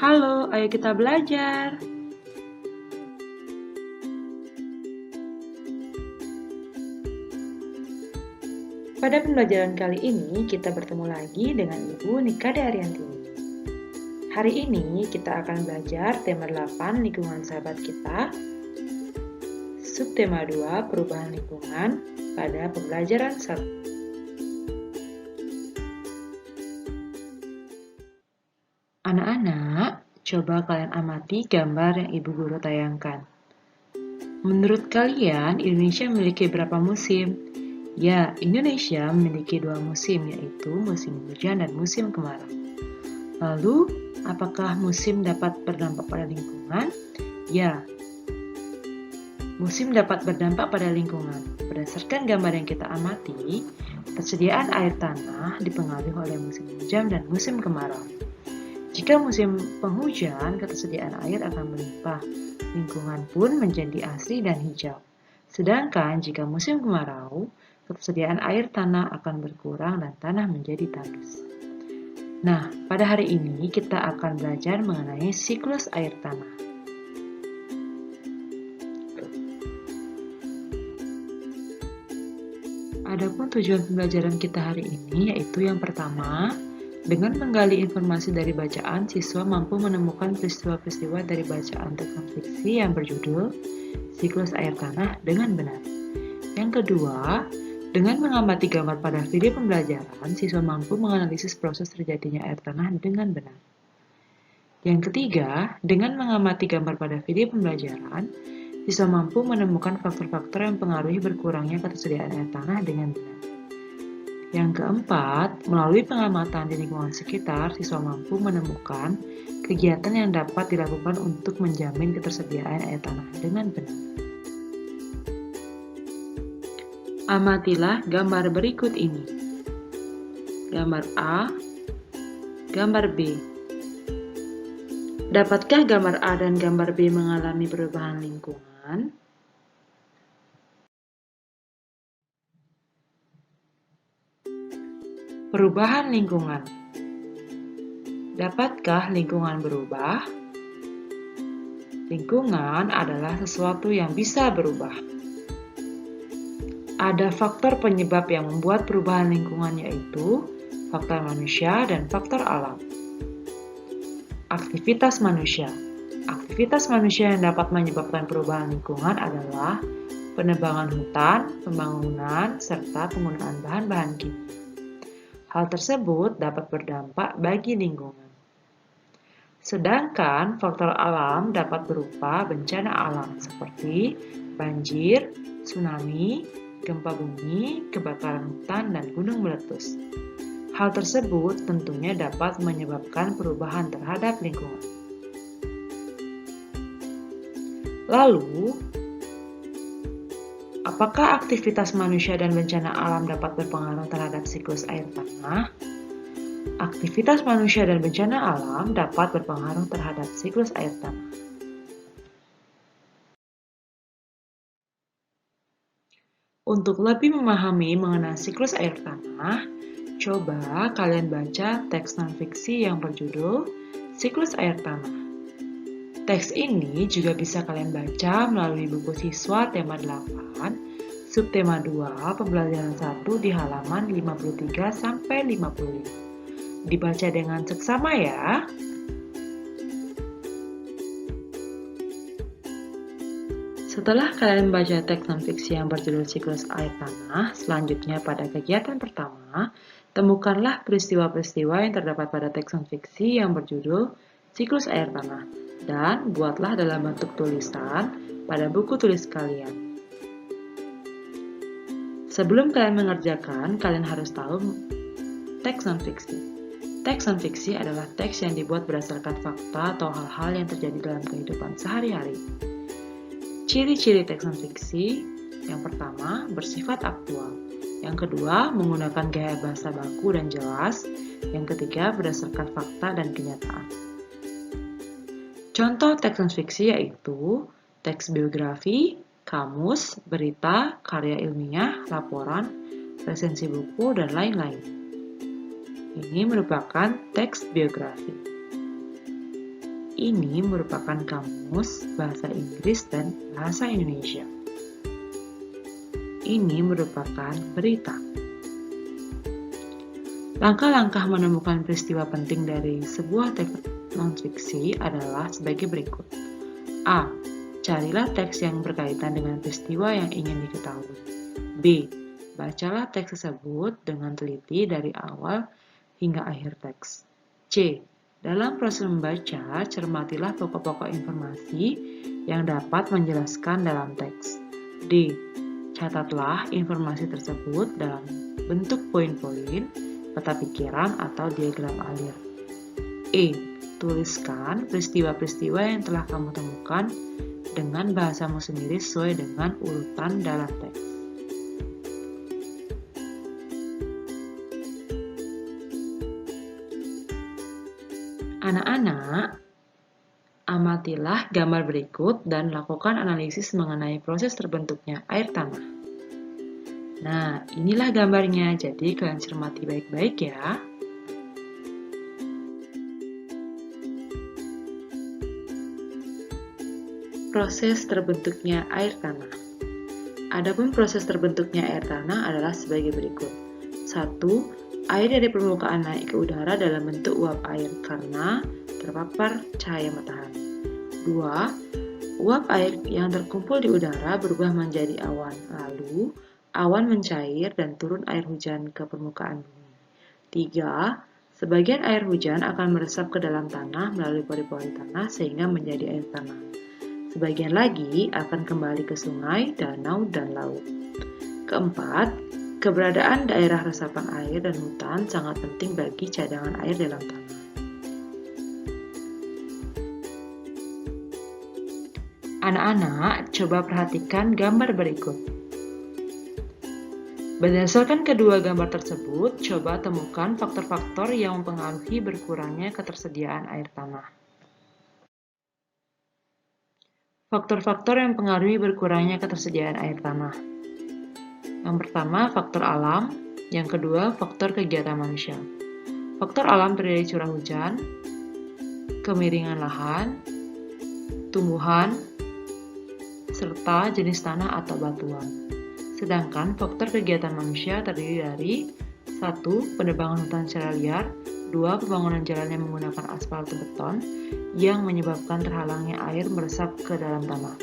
Halo, ayo kita belajar. Pada pembelajaran kali ini, kita bertemu lagi dengan Ibu Nikade Ariantini. Hari ini, kita akan belajar tema 8 lingkungan sahabat kita, subtema 2 perubahan lingkungan pada pembelajaran 1. Anak-anak, coba kalian amati gambar yang Ibu Guru tayangkan. Menurut kalian, Indonesia memiliki berapa musim? Ya, Indonesia memiliki 2 musim, yaitu musim hujan dan musim kemarau. Lalu, apakah musim dapat berdampak pada lingkungan? Ya, musim dapat berdampak pada lingkungan. Berdasarkan gambar yang kita amati, ketersediaan air tanah dipengaruhi oleh musim hujan dan musim kemarau. Jika musim penghujan, ketersediaan air akan melimpah, lingkungan pun menjadi asri dan hijau. Sedangkan jika musim kemarau, ketersediaan air tanah akan berkurang dan tanah menjadi tandus. Nah, pada hari ini kita akan belajar mengenai siklus air tanah. Adapun tujuan pembelajaran kita hari ini yaitu yang pertama, dengan menggali informasi dari bacaan, siswa mampu menemukan peristiwa-peristiwa dari bacaan teks non-fiksi yang berjudul Siklus Air Tanah dengan benar. Yang kedua, dengan mengamati gambar pada video pembelajaran, siswa mampu menganalisis proses terjadinya air tanah dengan benar. Yang ketiga, dengan mengamati gambar pada video pembelajaran, siswa mampu menemukan faktor-faktor yang mempengaruhi berkurangnya ketersediaan air tanah dengan benar. Yang keempat, melalui pengamatan di lingkungan sekitar, siswa mampu menemukan kegiatan yang dapat dilakukan untuk menjamin ketersediaan air tanah dengan benar. Amatilah gambar berikut ini. Gambar A, gambar B. Dapatkah gambar A dan gambar B mengalami perubahan lingkungan? Perubahan lingkungan. Dapatkah lingkungan berubah? Lingkungan adalah sesuatu yang bisa berubah. Ada faktor penyebab yang membuat perubahan lingkungan, yaitu faktor manusia dan faktor alam. Aktivitas manusia. Aktivitas manusia yang dapat menyebabkan perubahan lingkungan adalah penebangan hutan, pembangunan, serta penggunaan bahan-bahan kimia. Hal tersebut dapat berdampak bagi lingkungan. Sedangkan faktor alam dapat berupa bencana alam seperti banjir, tsunami, gempa bumi, kebakaran hutan, dan gunung meletus. Hal tersebut tentunya dapat menyebabkan perubahan terhadap lingkungan. Lalu, apakah aktivitas manusia dan bencana alam dapat berpengaruh terhadap siklus air tanah? Aktivitas manusia dan bencana alam dapat berpengaruh terhadap siklus air tanah. Untuk lebih memahami mengenai siklus air tanah, coba kalian baca teks non-fiksi yang berjudul Siklus Air Tanah. Teks ini juga bisa kalian baca melalui buku siswa tema 8, subtema 2, pembelajaran 1 di halaman 53-55. Dibaca dengan seksama ya. Setelah kalian membaca teks non-fiksi yang berjudul Siklus Air Tanah, selanjutnya pada kegiatan pertama, temukanlah peristiwa-peristiwa yang terdapat pada teks non-fiksi yang berjudul Siklus Air Tanah, dan buatlah dalam bentuk tulisan pada buku tulis kalian. Sebelum kalian mengerjakan, kalian harus tahu teks non-fiksi. Teks non-fiksi adalah teks yang dibuat berdasarkan fakta atau hal-hal yang terjadi dalam kehidupan sehari-hari. Ciri-ciri teks non-fiksi, yang pertama, bersifat aktual. Yang kedua, menggunakan gaya bahasa baku dan jelas. Yang ketiga, berdasarkan fakta dan kenyataan. Contoh teks non-fiksi yaitu teks biografi, kamus, berita, karya ilmiah, laporan, resensi buku, dan lain-lain. Ini merupakan teks biografi. ini merupakan kamus bahasa Inggris dan bahasa Indonesia. Ini merupakan berita. Langkah-langkah menemukan peristiwa penting dari sebuah teks non-fiksi adalah sebagai berikut. A. Carilah teks yang berkaitan dengan peristiwa yang ingin diketahui. B. Bacalah teks tersebut dengan teliti dari awal hingga akhir teks. C. Dalam proses membaca, cermatilah pokok-pokok informasi yang dapat menjelaskan dalam teks. D. Catatlah informasi tersebut dalam bentuk poin-poin, peta pikiran, atau diagram alir. E. Tuliskan peristiwa-peristiwa yang telah kamu temukan dengan bahasamu sendiri sesuai dengan urutan dalam teks. Anak-anak, amatilah gambar berikut dan lakukan analisis mengenai proses terbentuknya air tanah. Nah, inilah gambarnya, jadi kalian cermati baik-baik ya. Proses terbentuknya air tanah. Adapun proses terbentuknya air tanah adalah sebagai berikut. 1. Air dari permukaan naik ke udara dalam bentuk uap air karena terpapar cahaya matahari. 2. Uap air yang terkumpul di udara berubah menjadi awan, lalu awan mencair dan turun air hujan ke permukaan bumi. 3. Sebagian air hujan akan meresap ke dalam tanah melalui pori-pori tanah sehingga menjadi air tanah. Sebagian lagi akan kembali ke sungai, danau, dan laut. 4. Keberadaan daerah resapan air dan hutan sangat penting bagi cadangan air dalam tanah. Anak-anak, coba perhatikan gambar berikut. Berdasarkan kedua gambar tersebut, coba temukan faktor-faktor yang mempengaruhi berkurangnya ketersediaan air tanah. Faktor-faktor yang mempengaruhi berkurangnya ketersediaan air tanah. Yang pertama, faktor alam. Yang kedua, faktor kegiatan manusia. Faktor alam terdiri dari curah hujan, kemiringan lahan, tumbuhan, serta jenis tanah atau batuan. Sedangkan faktor kegiatan manusia terdiri dari 1. Penebangan hutan secara liar, 2. Pembangunan jalan yang menggunakan aspal atau beton yang menyebabkan terhalangnya air meresap ke dalam tanah.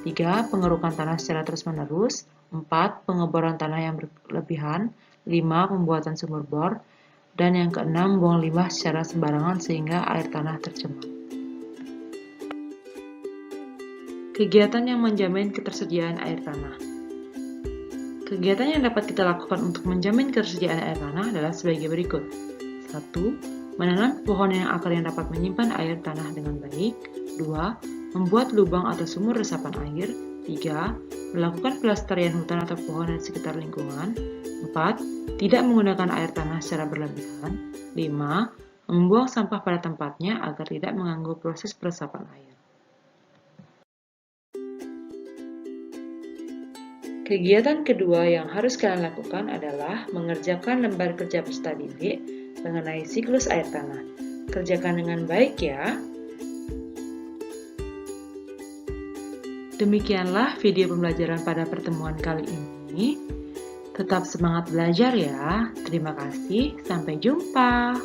3. Pengerukan tanah secara terus-menerus. 4. Pengeboran tanah yang berlebihan. 5. Pembuatan sumur bor. Dan yang keenam, buang limbah secara sembarangan sehingga air tanah tercemar. Kegiatan yang menjamin ketersediaan air tanah. Kegiatan yang dapat kita lakukan untuk menjamin ketersediaan air tanah adalah sebagai berikut. 1. Menanam pohon yang akarnya dapat menyimpan air tanah dengan baik. 2. Membuat lubang atau sumur resapan air. 3. Melakukan pelestarian hutan atau pohon di sekitar lingkungan. 4. Tidak menggunakan air tanah secara berlebihan. 5. Membuang sampah pada tempatnya agar tidak mengganggu proses peresapan air. Kegiatan kedua yang harus kalian lakukan adalah mengerjakan lembar kerja peserta didik mengenai siklus air tanah. Kerjakan dengan baik ya. Demikianlah video pembelajaran pada pertemuan kali ini. Tetap semangat belajar ya. Terima kasih. Sampai jumpa.